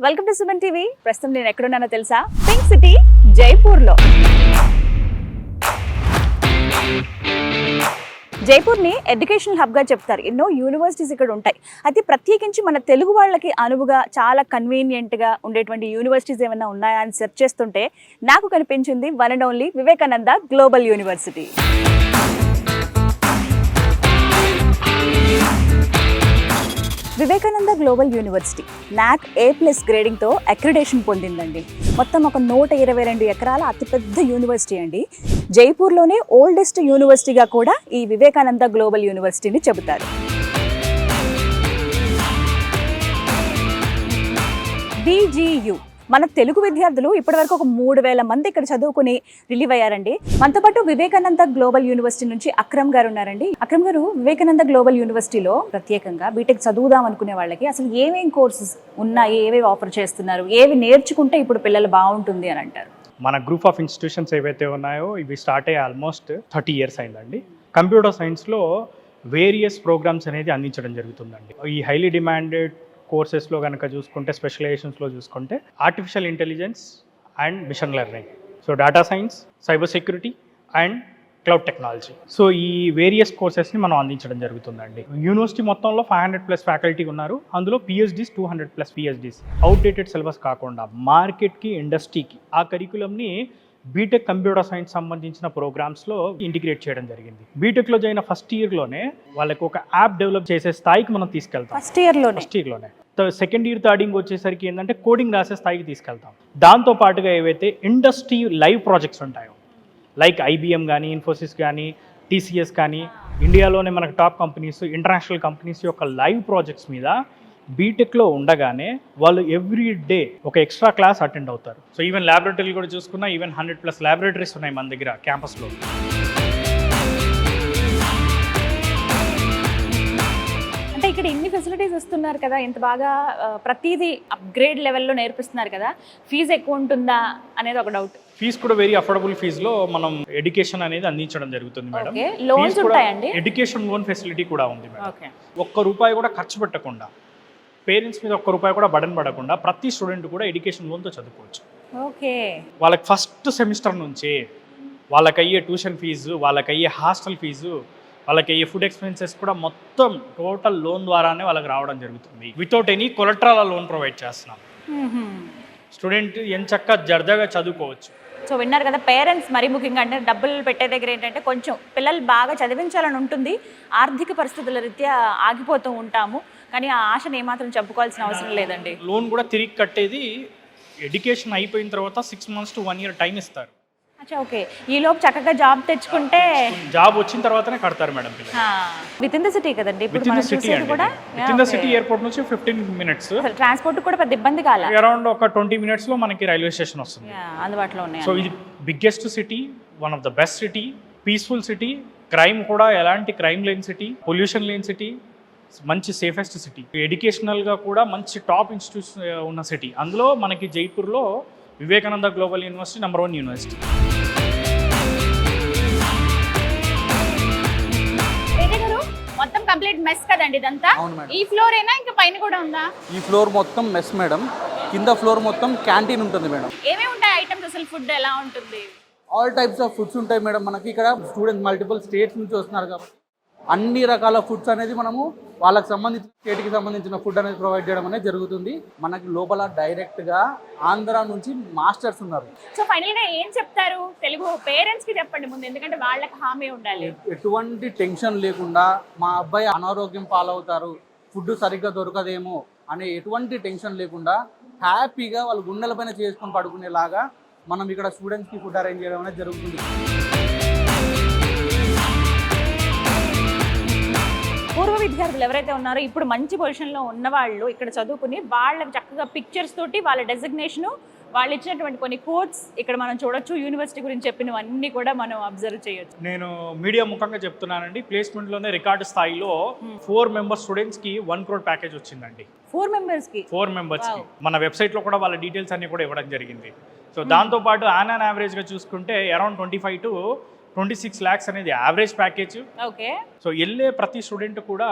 Welcome to Suman TV. ప్రస్తుతం నేను ఎక్కడున్నానో తెలుసా? పింక్ సిటీ జైపూర్లో. జైపూర్ని ఎడ్యుకేషనల్ హబ్గా చెప్తారు. ఎన్నో యూనివర్సిటీస్ ఇక్కడ ఉంటాయి. అయితే ప్రత్యేకించి మన తెలుగు వాళ్ళకి అనువుగా చాలా కన్వీనియంట్గా ఉండేటువంటి యూనివర్సిటీస్ ఏమైనా ఉన్నాయా అని సెర్చ్ చేస్తుంటే నాకు కనిపించింది one and only Vivekananda global university. Vivekananda global university NAAC A+ గ్రేడింగ్తో అక్రిడేషన్ పొందిందండి. మొత్తం ఒక 122 ఎకరాల అతిపెద్ద యూనివర్సిటీ అండి. జైపూర్లోనే ఓల్డెస్ట్ యూనివర్సిటీగా కూడా ఈ వివేకానంద గ్లోబల్ యూనివర్సిటీని చెబుతారు. BGU మన తెలుగు విద్యార్థులు ఇప్పటివరకు ఒక 3,000 మంది ఇక్కడ చదువుకుని రిలీవ్ అయ్యారండి. మనతో పాటు వివేకానంద గ్లోబల్ యూనివర్సిటీ నుంచి అక్రమ్ గారు ఉన్నారండి. అక్రమ్ గారు, వివేకానంద గ్లోబల్ యూనివర్సిటీలో ప్రత్యేకంగా బీటెక్ చదువుదాం అనుకునే వాళ్ళకి అసలు ఏమేం కోర్సెస్ ఉన్నాయి, ఏవేవి ఆఫర్ చేస్తున్నారు, ఏవి నేర్చుకుంటే ఇప్పుడు పిల్లలు బాగుంటుంది అని అంటారు? మన గ్రూప్ ఆఫ్ ఇన్స్టిట్యూషన్స్ ఏవైతే ఉన్నాయో ఇవి స్టార్ట్ అయ్యి ఆల్మోస్ట్ 30 years అయిందండి. కంప్యూటర్ సైన్స్లో వేరియస్ ప్రోగ్రామ్స్ అనేది అందించడం జరుగుతుందండి. ఈ హైలీ డిమాండెడ్ కోర్సెస్లో కనుక చూసుకుంటే, స్పెషలైజేషన్స్లో చూసుకుంటే artificial intelligence and machine learning, so data science, cyber security and cloud technology. So ఈ వేరియస్ కోర్సెస్ని మనం అందించడం జరుగుతుందండి. యూనివర్సిటీ మొత్తంలో 500+ ఫ్యాకల్టీ ఉన్నారు. అందులో PhDs 200+ PhDs. అవుట్డేటెడ్ సిలబస్ కాకుండా మార్కెట్కి, ఇండస్ట్రీకి ఆ కరికులంని బీటెక్ కంప్యూటర్ సైన్స్ సంబంధించిన ప్రోగ్రామ్స్లో ఇంటిగ్రేట్ చేయడం జరిగింది. బీటెక్లో జాయిన్ ఫస్ట్ ఇయర్లోనే వాళ్ళకి ఒక యాప్ డెవలప్ చేసే స్థాయికి మనం తీసుకెళ్తాం. ఫస్ట్ ఇయర్లోనే సెకండ్ ఇయర్, థర్డ్ ఇయర్ వచ్చేసరికి ఏంటంటే కోడింగ్ రాసే స్థాయికి తీసుకెళ్తాం. దాంతో పాటుగా ఏవైతే ఇండస్ట్రీ లైవ్ ప్రాజెక్ట్స్ ఉంటాయో, లైక్ IBM కానీ, ఇన్ఫోసిస్ కానీ, TCS కానీ, ఇండియాలోనే మనకు టాప్ కంపెనీస్, ఇంటర్నేషనల్ కంపెనీస్ యొక్క లైవ్ ప్రాజెక్ట్స్ మీద బీటెక్లో ఉండగానే వాళ్ళు ఎవ్రీ డే ఒక ఎక్స్ట్రా క్లాస్ అటెండ్ అవుతారు. సో ఈవెన్ ల్యాబొరేటరీలు కూడా చూసుకున్నా ఈవెన్ 100+ ల్యాబొరేటరీస్ ఉన్నాయి మన దగ్గర క్యాంపస్లో. అంటే ఇక్కడ ఇన్ని ఫెసిలిటీస్ ఇస్తున్నారు కదా, ఇంత బాగా ప్రతిదీ అప్గ్రేడ్ లెవెల్లో నేర్పిస్తున్నారు కదా, ఫీజు ఎక్కువ ఉంటుందా అనేది ఒక డౌట్. ఫీజు కూడా వెరీ అఫోర్డబుల్ ఫీజులో మనం ఎడ్యుకేషన్ అనేది అందించడం జరుగుతుంది మేడం. లోన్స్ ఉంటాయండి, ఎడ్యుకేషన్ లోన్ ఫెసిలిటీ కూడా ఉంది మేడం. ₹1 కూడా ఖర్చు పెట్టకుండా, పేరెంట్స్ మీద ₹1 కూడా బర్డెన్ పడకుండా ప్రతి స్టూడెంట్ కూడా ఎడ్యుకేషన్ లోన్తో చదువుకోవచ్చు. ఓకే, వాళ్ళకి ఫస్ట్ సెమిస్టర్ నుంచి వాళ్ళకి అయ్యే ట్యూషన్ ఫీజు, వాళ్ళకి అయ్యే హాస్టల్ ఫీజు, వాళ్ళకి అయ్యే ఫుడ్ ఎక్స్పెన్సెస్ కూడా మొత్తం టోటల్ లోన్ ద్వారానే వాళ్ళకి రావడం జరుగుతుంది. Without any collateral loan provide చేస్తున్నాం. స్టూడెంట్ ఎంచక్కా జర్దాగా చదువుకోవచ్చు. సో విన్నారు కదా, పేరెంట్స్ మరీ ముఖ్యంగా అంటే డబ్బులు పెట్టే దగ్గర ఏంటంటే కొంచెం పిల్లలు బాగా చదివించాలని ఉంటుంది, ఆర్థిక పరిస్థితుల రీత్యా ఆగిపోతూ ఉంటాము, కానీ ఆ ఆశను ఏమాత్రం చెప్పుకోవాల్సిన అవసరం లేదండి. లోన్ కూడా తిరిగి కట్టేది ఎడ్యుకేషన్ అయిపోయిన తర్వాత 6 months to 1 year టైం ఇస్తారు. అచ్చా, ఓకే. ఈ లోపు చక్కగా జాబ్ తెచ్చుకుంటే, జాబ్ వచ్చిన తర్వాతనే కడతారు madam. With in the city కదండి ఇప్పుడు మనం చూసేది కూడా. With in the city, airport నుంచి 15 minutes. ట్రాన్స్పోర్ట్ కూడా పెద్ద ఇబ్బంది కాల. అరౌండ్ ఒక 20 minutes లో మనకి రైల్వే స్టేషన్ వస్తుంది, అందుబాటులో ఉన్నాయి. సో ఇది biggest city, one of the best city, peaceful city, crime కూడా ఎలాంటి క్రైమ్ లేని సిటీ, పొల్యూషన్ లేని సిటీ, మంచి సేఫెస్ట్ సిటీ, ఎడ్యుకేషనల్గా కూడా మంచి టాప్ ఇన్స్టిట్యూట్స్ ఉన్న సిటీ. అందులో మనకి జైపూర్లో Vivekananda global university number 1 university. మొత్తం కంప్లీట్ మెస్ కదండి ఇదంతా? ఈ ఫ్లోర్ ఏనా, ఇంకా పైన కూడా ఉందా? ఈ ఫ్లోర్ మొత్తం మెస్ మేడం, కింద ఫ్లోర్ మొత్తం క్యాంటీన్ ఉంటుంది మేడం. ఏమేమి ఉంటాయి ఐటమ్స్, అసలు ఫుడ్ ఎలా ఉంటుంది? ఆల్ టైప్స్ ఆఫ్ ఫుడ్స్ ఉంటాయి మేడం. మనకి ఇక్కడ స్టూడెంట్స్ మల్టిపుల్ స్టేట్స్ నుంచి వస్తున్నారు కాబట్టి అన్ని రకాల ఫుడ్స్ అనేది మనము వాళ్ళకి సంబంధించిన స్టేట్కి సంబంధించిన ఫుడ్ అనేది ప్రొవైడ్ చేయడం అనేది జరుగుతుంది. మనకి లోపల డైరెక్ట్గా ఆంధ్ర నుంచి మాస్టర్స్ ఉన్నారు. సో ఫైనల్గా ఏం చెప్తారు తెలుగు పేరెంట్స్కి చెప్పండి ముందు, ఎందుకంటే వాళ్ళకి హామీ ఉండాలి. ఎటువంటి టెన్షన్ లేకుండా మా అబ్బాయి అనారోగ్యం పాలవుతారు, ఫుడ్ సరిగ్గా దొరకదేమో అనే ఎటువంటి టెన్షన్ లేకుండా హ్యాపీగా వాళ్ళు గుండెలపైన చేసుకొని పడుకునేలాగా మనం ఇక్కడ స్టూడెంట్స్కి ఫుడ్ అరేంజ్ చేయడం అనేది జరుగుతుంది. పూర్వ విద్యార్థులు ఎవరైతే ఉన్నారో ఇప్పుడు మంచి పొజిషన్లో ఉన్నవాళ్ళు ఇక్కడ చదువుకుని వాళ్ళకి చక్కగా పిక్చర్స్ తోటి వాళ్ళ డెసిగ్నేషను, వాళ్ళు ఇచ్చినటువంటి కొన్ని కోట్స్ ఇక్కడ మనం చూడొచ్చు. యూనివర్సిటీ గురించి చెప్పినవన్నీ కూడా మనం అబ్జర్వ్ చేయొచ్చు. నేను మీడియా ముఖంగా చెప్తున్నానండి, ప్లేస్మెంట్లోనే రికార్డు స్థాయిలో 4 member స్టూడెంట్స్కి 1 crore ప్యాకేజ్ వచ్చిందండి. 4 members-కి మన వెబ్సైట్లో కూడా వాళ్ళ డీటెయిల్స్ అన్ని కూడా ఇవ్వడం జరిగింది. సో దాంతోపాటు ఆన్ యావరేజ్గా చూసుకుంటే అరౌండ్ 25 to 26 lakhs అనేది యావరేజ్ ప్యాకేజ్. ఓకే. సో వెళ్ళే ప్రతి స్టూడెంట్ కూడా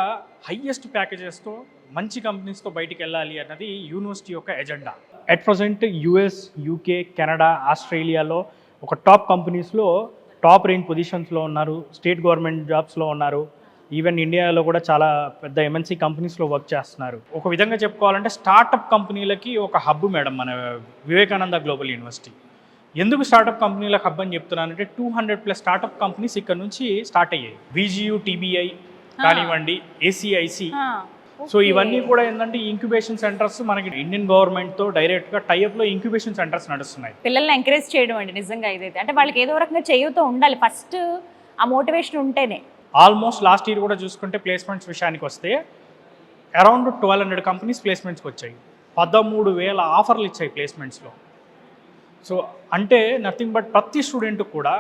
హైయెస్ట్ ప్యాకేజెస్తో మంచి కంపెనీస్తో బయటికి వెళ్ళాలి అన్నది యూనివర్సిటీ యొక్క agenda. At present US, UK, Canada, ఆస్ట్రేలియాలో ఒక టాప్ కంపెనీస్లో టాప్ రేంజ్ పొజిషన్స్లో ఉన్నారు, స్టేట్ గవర్నమెంట్ జాబ్స్లో ఉన్నారు. ఈవెన్ ఇండియాలో కూడా చాలా పెద్ద ఎంఎన్సీ కంపెనీస్లో వర్క్ చేస్తున్నారు. ఒక విధంగా చెప్పుకోవాలంటే స్టార్టప్ కంపెనీలకి ఒక హబ్ మేడం మన వివేకానంద గ్లోబల్ యూనివర్సిటీ. ఎందుకు స్టార్టప్ కంపెనీలకు హబ్ అని చెప్తున్నానంటే 200+ స్టార్టప్ కంపెనీస్ ఇక్కడ నుంచి స్టార్ట్ అయ్యాయి. విజియు, టీబీఐ కానివ్వండి, ఏసీఐసి. సో ఇవన్నీ కూడా ఏంటంటే ఇంక్యుబేషన్ సెంటర్స్ మనకి ఇండియన్ గవర్నమెంట్తో డైరెక్ట్గా టైఅప్లో ఇంక్యుబేషన్ సెంటర్స్ నడుస్తున్నాయి. పిల్లల్ని ఎంకరేజ్ చేయడం అండి నిజంగా ఇదైతే. అంటే వాళ్ళకి ఏదో రకంగా చేయూతో ఉండాలి ఫస్ట్, ఆ మోటివేషన్ ఉంటేనే. ఆల్మోస్ట్ లాస్ట్ ఇయర్ కూడా చూసుకుంటే ప్లేస్మెంట్స్ విషయానికి వస్తే అరౌండ్ 1200 కంపెనీస్ ప్లేస్మెంట్స్కి వచ్చాయి. 13,000 ఆఫర్లు ఇచ్చాయి ప్లేస్మెంట్స్లో. సో అంటే నథింగ్ బట్ ప్రతి స్టూడెంట్ కూడా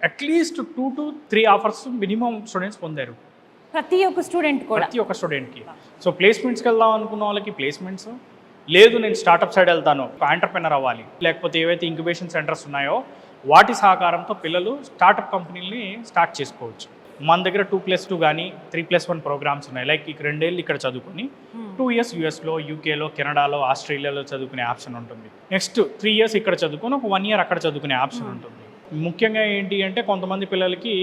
at least 2 to 3 offers minimum students పొందారు. ప్రతి ఒక్క స్టూడెంట్ కూడా, ప్రతి ఒక్క స్టూడెంట్కి. సో ప్లేస్మెంట్స్కి వెళ్దాం అనుకున్న వాళ్ళకి ప్లేస్మెంట్స్, లేదు నేను స్టార్టప్ సైడ్ వెళ్తాను, ఆంటర్ప్రెనర్ అవ్వాలి, లేకపోతే ఏవైతే ఇంక్యుబేషన్ సెంటర్స్ ఉన్నాయో వాటి సహకారంతో పిల్లలు స్టార్టప్ కంపెనీలని స్టార్ట్ చేసుకోవచ్చు. మన దగ్గర 2+2 కానీ 3+1 ప్రోగ్రామ్స్ ఉన్నాయి. లైక్ ఇక్కడ 2 ఏళ్ళు ఇక్కడ చదువుకుని 2 years యూఎస్లో, యూకేలో, కెనడాలో, ఆస్ట్రేలియాలో చదువుకునే ఆప్షన్ ఉంటుంది. నెక్స్ట్ 3 years ఇక్కడ చదువుకొని ఒక 1 year అక్కడ చదువుకునే ఆప్షన్ ఉంటుంది. ముఖ్యంగా ఏంటి అంటే కొంతమంది పిల్లలకి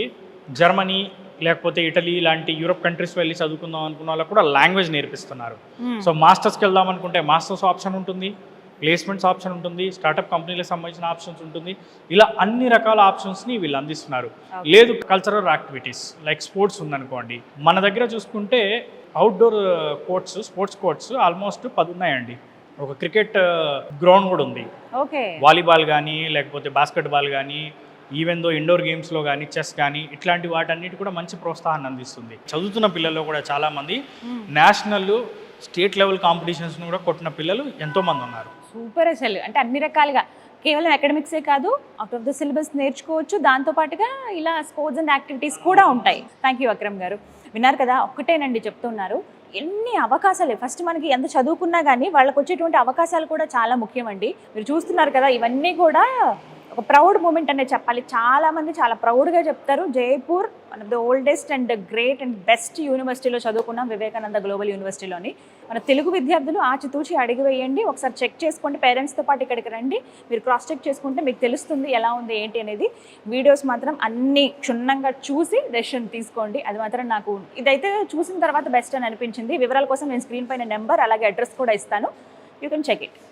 జర్మనీ లేకపోతే ఇటలీ లాంటి యూరోప్ కంట్రీస్ వెళ్ళి చదువుకుందాం అనుకున్న వాళ్ళకి కూడా లాంగ్వేజ్ నేర్పిస్తున్నారు. సో మాస్టర్స్కి వెళ్దాం అనుకుంటే మాస్టర్స్ ఆప్షన్ ఉంటుంది, ప్లేస్మెంట్స్ ఆప్షన్ ఉంటుంది, స్టార్టప్ కంపెనీలకు సంబంధించిన ఆప్షన్స్ ఉంటుంది. ఇలా అన్ని రకాల ఆప్షన్స్ని వీళ్ళు అందిస్తున్నారు. లేదు కల్చరల్ యాక్టివిటీస్ లైక్ స్పోర్ట్స్ ఉందనుకోండి, మన దగ్గర చూసుకుంటే outdoor courts, sports courts almost 10 ఉన్నాయండి. ఒక క్రికెట్ గ్రౌండ్ కూడా ఉంది, వాలీబాల్ కానీ లేకపోతే బాస్కెట్బాల్ కానీ, ఈవెన్ దో ఇండోర్ గేమ్స్లో కానీ, చెస్ కానీ, ఇట్లాంటి వాటన్నిటి కూడా మంచి ప్రోత్సాహాన్ని అందిస్తుంది. చదువుతున్న పిల్లల్లో కూడా చాలామంది నేషనల్, స్టేట్ లెవెల్ కాంపిటీషన్స్ను కూడా కొట్టిన పిల్లలు ఎంతోమంది ఉన్నారు. సూపర్ అసలు. అంటే అన్ని రకాలుగా కేవలం అకాడమిక్సే కాదు, అవుట్ ఆఫ్ ద సిలబస్ నేర్చుకోవచ్చు, దాంతోపాటుగా ఇలా స్పోర్ట్స్ అండ్ యాక్టివిటీస్ కూడా ఉంటాయి. థ్యాంక్ యూ అక్రమ్ గారు. విన్నారు కదా, ఒక్కటేనండి చెప్తున్నారు, ఎన్ని అవకాశాలు. ఫస్ట్ మనకి ఎంత చదువుకున్నా కానీ వాళ్ళకి వచ్చేటువంటి అవకాశాలు కూడా చాలా ముఖ్యమండి. మీరు చూస్తున్నారు కదా, ఇవన్నీ కూడా ఒక ప్రౌడ్ మూమెంట్ అనే చెప్పాలి. చాలామంది చాలా ప్రౌడ్గా చెప్తారు, Jaipur one of the oldest and great and best యూనివర్సిటీలో చదువుకున్నాం, వివేకానంద గ్లోబల్ యూనివర్సిటీలోని. మన తెలుగు విద్యార్థులు ఆచితూచి అడిగి వేయండి, ఒకసారి చెక్ చేసుకోండి, పేరెంట్స్తో పాటు ఇక్కడికి రండి, మీరు క్రాస్ చెక్ చేసుకుంటే మీకు తెలుస్తుంది ఎలా ఉంది ఏంటి అనేది. వీడియోస్ మాత్రం అన్ని క్షుణ్ణంగా చూసి డెసిషన్ తీసుకోండి. అది మాత్రం నాకు ఇదైతే చూసిన తర్వాత బెస్ట్ అని అనిపించింది. వివరాల కోసం నేను స్క్రీన్ పైన నెంబర్ అలాగే అడ్రస్ కూడా ఇస్తాను, యూ కెన్ చెక్ ఇట్.